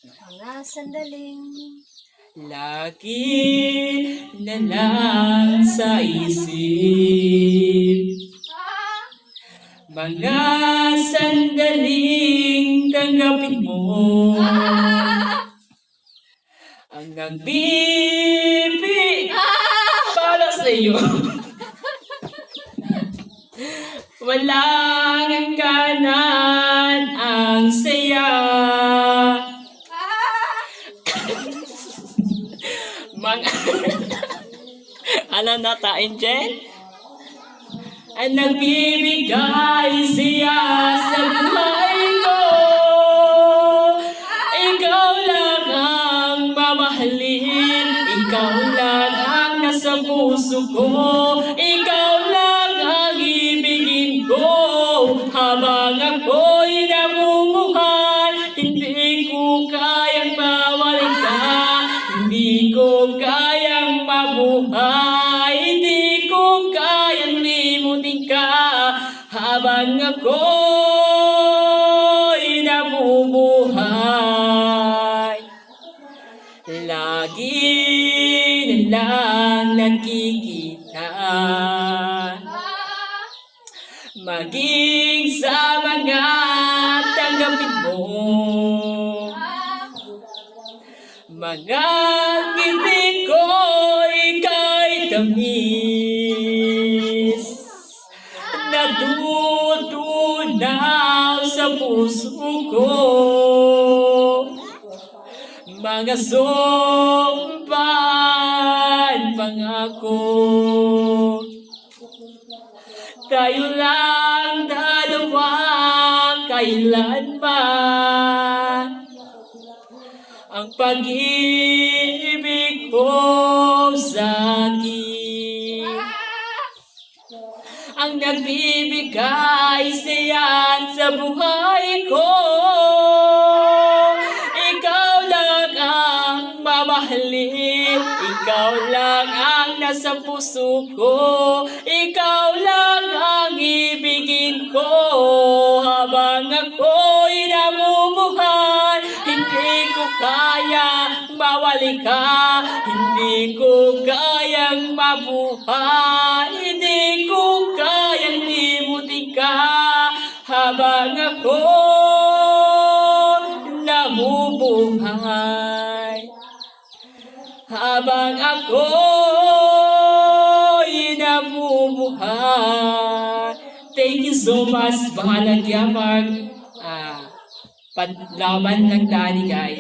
Mga sandaling lagi na lang sa isip. Mga sandaling tanggapin mo ang nagbibig para sa iyo. Walang hangganan ang saya. Ano na tain, Jen? Ang nagbibigay siya sa buhay ko. Ikaw lang ang mamahalin. Ikaw lang ang nasa puso ko. Ikaw lang ang ibigin ko. Habang ako'y namumuhay, hindi ko kayang mawalin ka. Hindi ko kayang mabuhay. Hindi ko kayang limutin ka. Habang ako'y namumuhay, lagi na lang nakikita. Maging sa mga tanggapin mo, mga ngiti ko ika'y tamis, natutunaw sa puso ko. Mga sumpaan pangako, tayo lang dalawa kailanman. Ang pag-ibig ko sa'kin, ang nagbibigay siya sa buhay ko. Ikaw lang ang mamahalin. Ikaw lang ang nasa puso ko. Ikaw lang ang ibigin ko. Habang ako'y namumuhay, hindi ko kaya mawali ka. Hindi ko kayang mabuhay. Hindi ko kayang limutin ka. Habang ako namumuhay, habang ako'y namumuhay. Thank you so much. Bahala niya panlaban ng Daddy, guys.